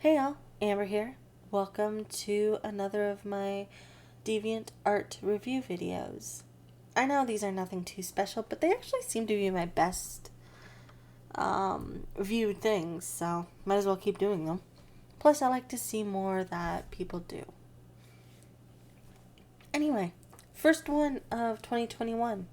Hey y'all, Amber here. Welcome to another of my Deviant ART review videos. I know these are nothing too special, but they actually seem to be my best viewed things, so might as well keep doing them. Plus, I like to see more that people do. Anyway, first one of 2021.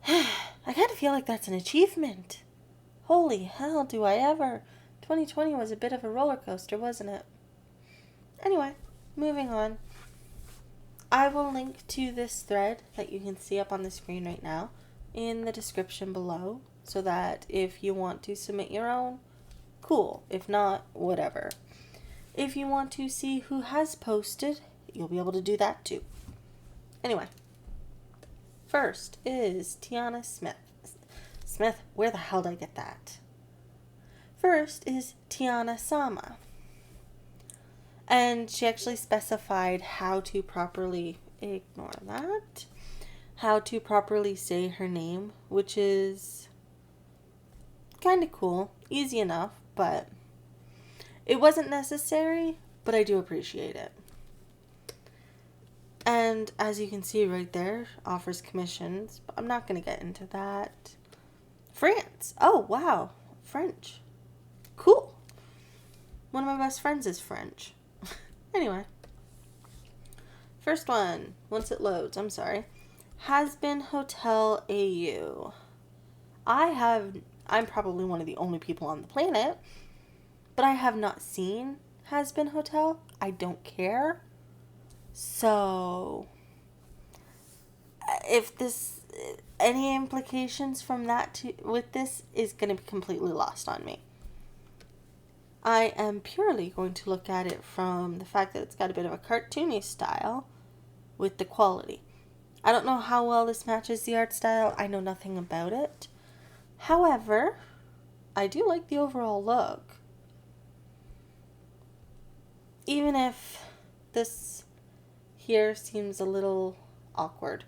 I kind of feel like that's an achievement. Holy hell, do I ever. 2020 was a bit of a roller coaster, wasn't it? Anyway, moving on. I will link to this thread that you can see up on the screen right now in the description below, so that if you want to submit your own, cool. If not, whatever. If you want to see who has posted, you'll be able to do that too. Anyway, first is Tiana Smith. Smith, where the hell did I get that? First is Tiana Sama. And she actually specified how to properly ignore that. How to properly say her name, which is kind of cool. Easy enough, but it wasn't necessary, but I do appreciate it. And as you can see right there, offers commissions, but I'm not going to get into that. France. Oh, wow. French. Cool. One of my best friends is French. Anyway. First one. Once it loads, I'm sorry. Has Been Hotel AU. I'm probably one of the only people on the planet, but I have not seen Has Been Hotel. I don't care. So, if this, any implications from that with this is going to be completely lost on me. I am purely going to look at it from the fact that it's got a bit of a cartoony style with the quality. I don't know how well this matches the art style. I know nothing about it. However, I do like the overall look. Even if this here seems a little awkward.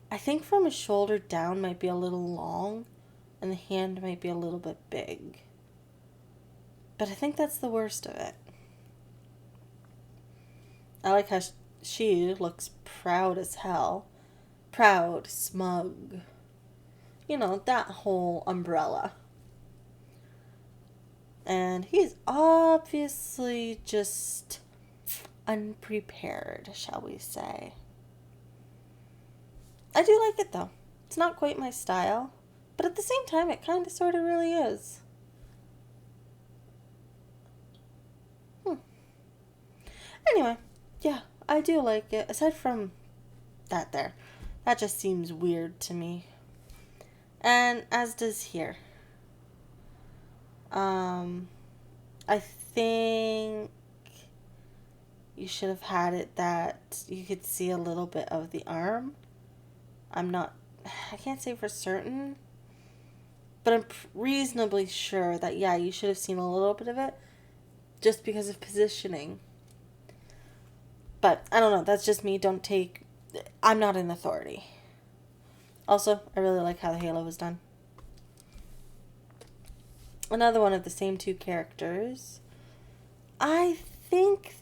I think from his shoulder down might be a little long and the hand might be a little bit big. But I think that's the worst of it. I like how she looks proud as hell. Proud, smug. You know, that whole umbrella. And he's obviously just unprepared, shall we say. I do like it though. It's not quite my style, but at the same time it kind of sort of really is. Anyway, yeah, I do like it. Aside from that there. That just seems weird to me. And as does here. I think you should have had it that you could see a little bit of the arm. I can't say for certain, but I'm reasonably sure that, yeah, you should have seen a little bit of it just because of positioning. But I don't know, that's just me. I'm not an authority. Also, I really like how the halo was done. Another one of the same two characters. I think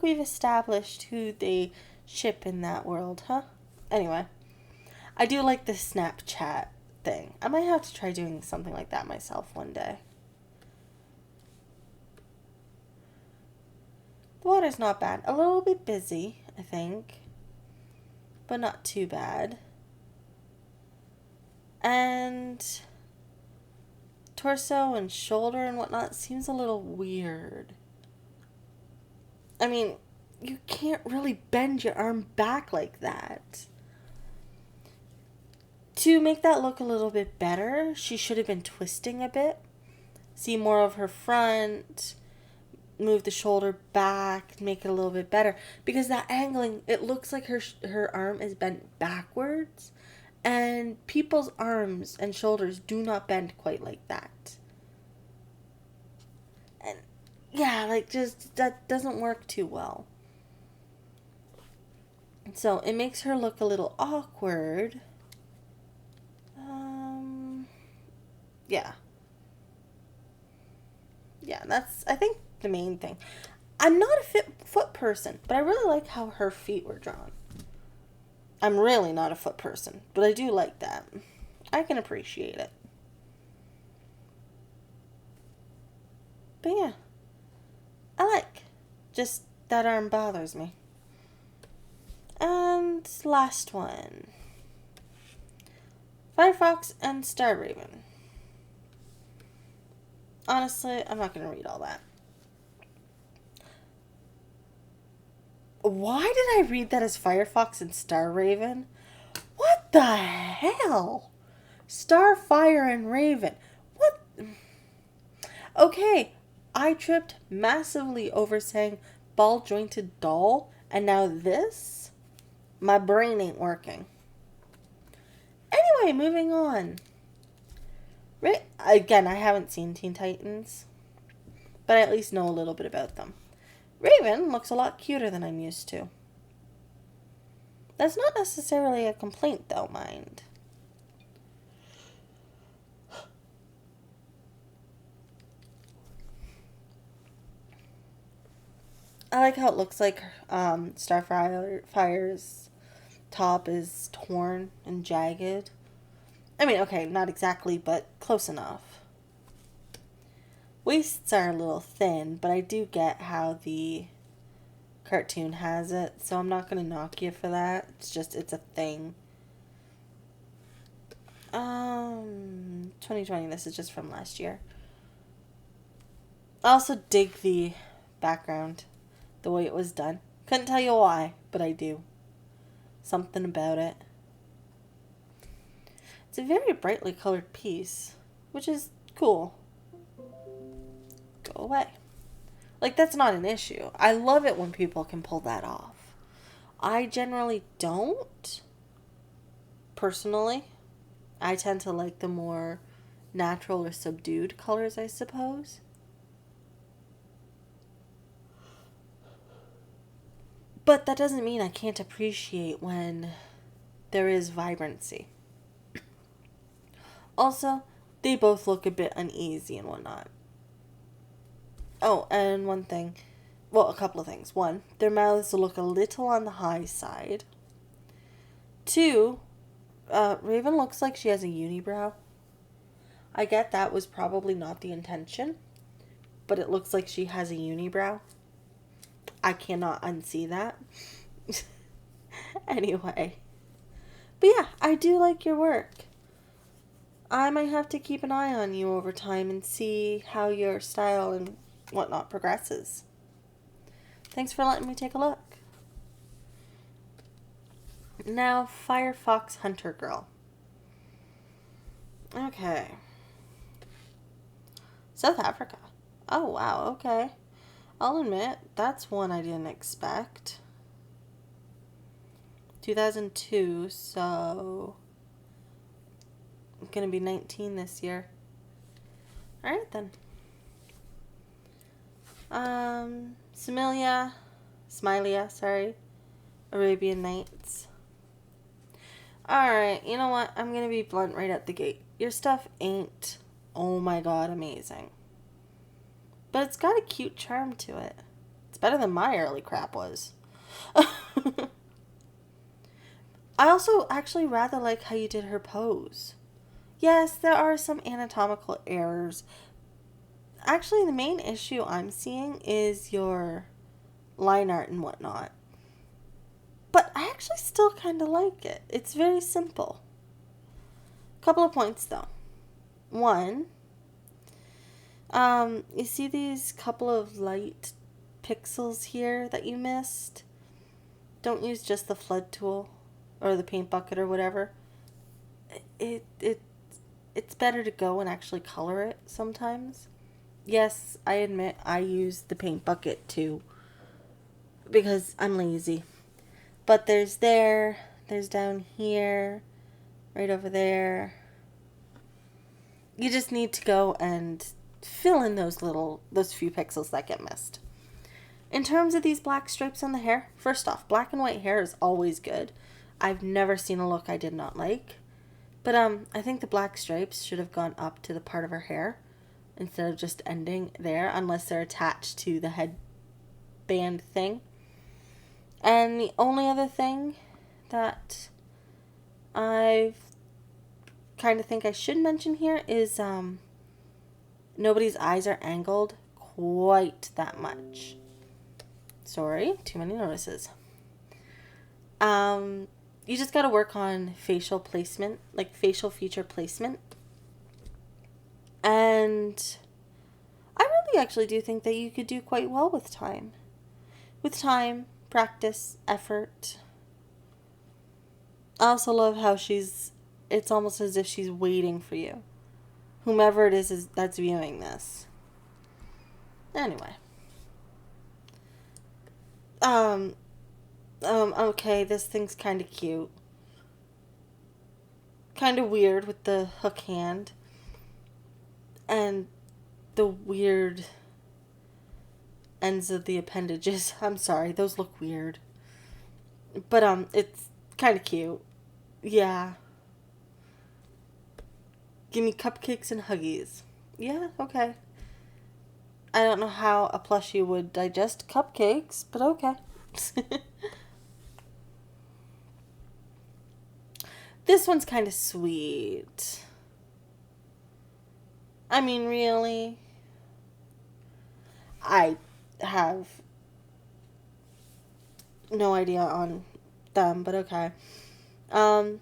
we've established who they ship in that world, huh? Anyway, I do like the Snapchat thing. I might have to try doing something like that myself one day. The water's not bad. A little bit busy, I think, but not too bad. And torso and shoulder and whatnot seems a little weird. I mean, you can't really bend your arm back like that. To make that look a little bit better, she should have been twisting a bit. See more of her front, move the shoulder back, make it a little bit better. Because that angling, it looks like her arm is bent backwards. And people's arms and shoulders do not bend quite like that. And yeah, like just that doesn't work too well. So it makes her look a little awkward. Yeah. Yeah, that's, I think, the main thing. I'm not a foot person, but I really like how her feet were drawn. I'm really not a foot person, but I do like that. I can appreciate it. But yeah, I like. Just that arm bothers me. And last one. Firefox and Star Raven. Honestly, I'm not going to read all that. Why did I read that as Firefox and Star Raven? What the hell? Starfire and Raven. What? Okay, I tripped massively over saying ball jointed doll, and now this? My brain ain't working. Anyway, moving on. Again, I haven't seen Teen Titans, but I at least know a little bit about them. Raven looks a lot cuter than I'm used to. That's not necessarily a complaint, though, mind. I like how it looks like Starfire's top is torn and jagged. I mean, okay, not exactly, but close enough. Waists are a little thin, but I do get how the cartoon has it, so I'm not going to knock you for that. It's a thing. 2020, this is just from last year. I also dig the background, the way it was done. Couldn't tell you why, but I do. Something about it. It's a very brightly colored piece, which is cool. Go away. Like, that's not an issue. I love it when people can pull that off. I generally don't. Personally. I tend to like the more natural or subdued colors, I suppose. But that doesn't mean I can't appreciate when there is vibrancy. Also, they both look a bit uneasy and whatnot. Oh, and one thing. Well, a couple of things. One, their mouths look a little on the high side. Two, Raven looks like she has a unibrow. I get that was probably not the intention, but it looks like she has a unibrow. I cannot unsee that. Anyway. But yeah, I do like your work. I might have to keep an eye on you over time and see how your style and whatnot progresses. Thanks for letting me take a look. Now, Firefox Hunter Girl. Okay. South Africa. Oh, wow, okay. I'll admit, that's one I didn't expect. 2002, so I'm gonna be 19 this year. Alright then. Smilia, Arabian Nights. Alright, you know what? I'm gonna be blunt right at the gate. Your stuff ain't, oh my god, amazing. But it's got a cute charm to it. It's better than my early crap was. I also actually rather like how you did her pose. Yes, there are some anatomical errors. Actually, the main issue I'm seeing is your line art and whatnot. But I actually still kind of like it. It's very simple. Couple of points though. One, you see these couple of light pixels here that you missed? Don't use just the flood tool or the paint bucket or whatever. It's better to go and actually color it sometimes. Yes, I admit I use the paint bucket too because I'm lazy. But there's down here, right over there. You just need to go and fill in those few pixels that get missed. In terms of these black stripes on the hair, first off, black and white hair is always good. I've never seen a look I did not like. But I think the black stripes should have gone up to the part of her hair. instead of just ending there, unless they're attached to the headband thing. And the only other thing that I kind of think I should mention here is nobody's eyes are angled quite that much. Sorry, too many notices. You just got to work on facial placement, like facial feature placement. And I really actually do think that you could do quite well with time. With time, practice, effort. I also love how it's almost as if she's waiting for you. Whomever it is that's viewing this. Anyway. Okay, this thing's kind of cute. Kind of weird with the hook hand. And the weird ends of the appendages. I'm sorry, those look weird. But, it's kind of cute. Yeah. Give me cupcakes and huggies. Yeah, okay. I don't know how a plushie would digest cupcakes, but okay. This one's kind of sweet. I mean, really? I have no idea on them, but okay. Hands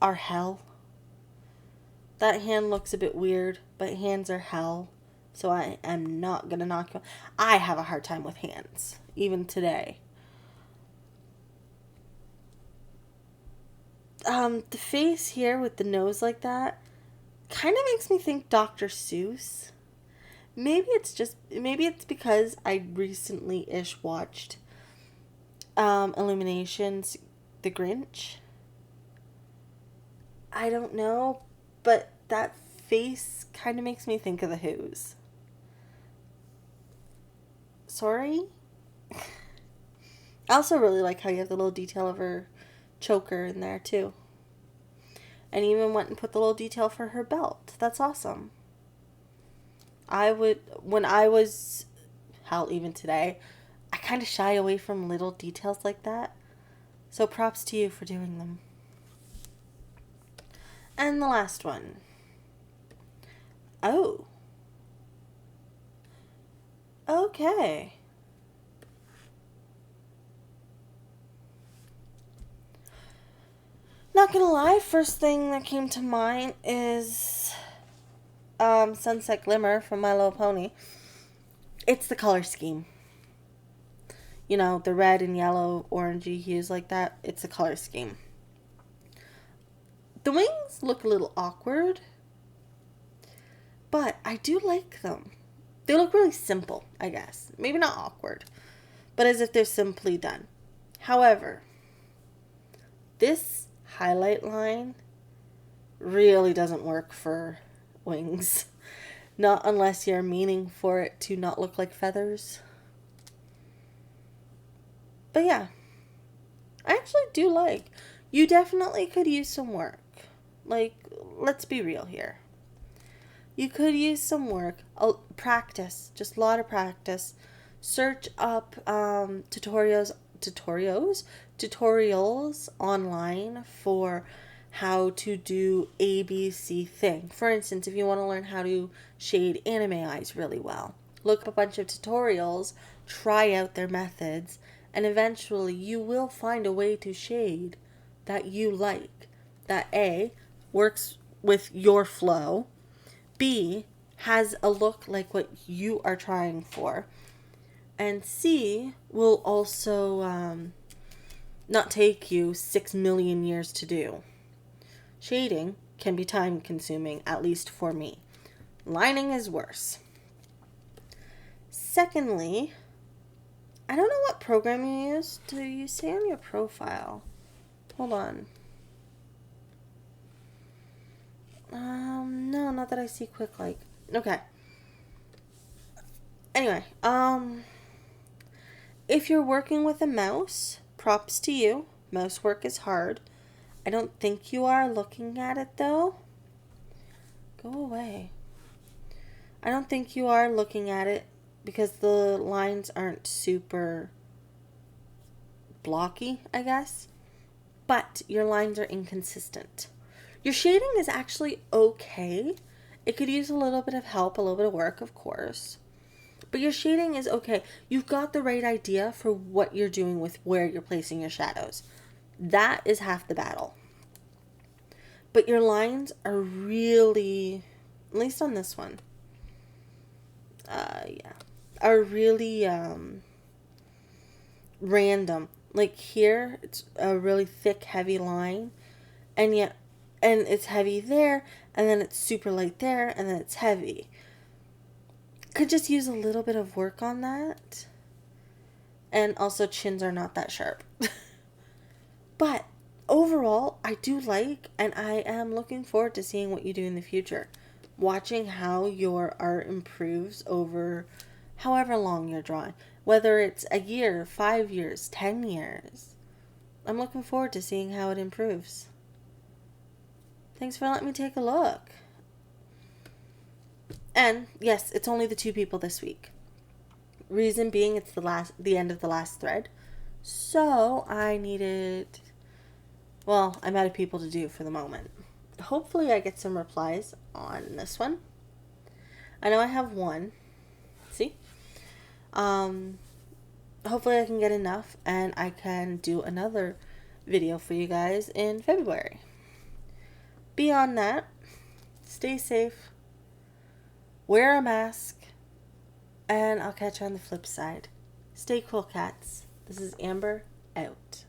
are hell. That hand looks a bit weird, but hands are hell. So I am not going to knock you. I have a hard time with hands, even today. The face here with the nose like that kind of makes me think Dr. Seuss. Maybe it's because I recently-ish watched Illumination's The Grinch. I don't know, but that face kind of makes me think of the Who's. Sorry? I also really like how you have the little detail of her choker in there too. And even went and put the little detail for her belt. That's awesome. Even today, I kind of shy away from little details like that. So props to you for doing them. And the last one. Oh. Okay. Not gonna lie, first thing that came to mind is Sunset Glimmer from My Little Pony. It's the color scheme. You know, the red and yellow, orangey hues like that. It's the color scheme. The wings look a little awkward, but I do like them. They look really simple, I guess. Maybe not awkward, but as if they're simply done. However, this highlight line really doesn't work for wings. Not unless you're meaning for it to not look like feathers. But yeah, I actually do like. You definitely could use some work. Like, let's be real here. You could use some work. Practice. Just a lot of practice. Search up tutorials online for how to do ABC thing. For instance, if you want to learn how to shade anime eyes really well, look up a bunch of tutorials, try out their methods, and eventually you will find a way to shade that you like. That A, works with your flow, B, has a look like what you are trying for, and C, will also not take you 6 million years to do. Shading can be time consuming, at least for me. Lining is worse. Secondly, I don't know what program you use. Do you say on your profile? Hold on. No, not that I see quick like. Okay. Anyway, if you're working with a mouse, props to you. Mouse work is hard. I don't think you are looking at it though. Go away. I don't think you are looking at it because the lines aren't super blocky, I guess. But your lines are inconsistent. Your shading is actually okay. It could use a little bit of help, a little bit of work, of course. But your shading is okay. You've got the right idea for what you're doing with where you're placing your shadows. That is half the battle. But your lines are really, at least on this one, are really random. Like here, it's a really thick, heavy line, and it's heavy there, and then it's super light there, and then it's heavy. Could just use a little bit of work on that. And also, chins are not that sharp. But overall, I do like, and I am looking forward to seeing what you do in the future. Watching how your art improves over however long you're drawing. Whether it's a year, 5 years, 10 years. I'm looking forward to seeing how it improves. Thanks for letting me take a look. And yes, it's only the 2 people this week. Reason being, it's the end of the last thread. So I'm out of people to do for the moment. Hopefully I get some replies on this one. I know I have one. See? Hopefully I can get enough and I can do another video for you guys in February. Beyond that, stay safe, wear a mask, and I'll catch you on the flip side. Stay cool, cats. This is Amber, out.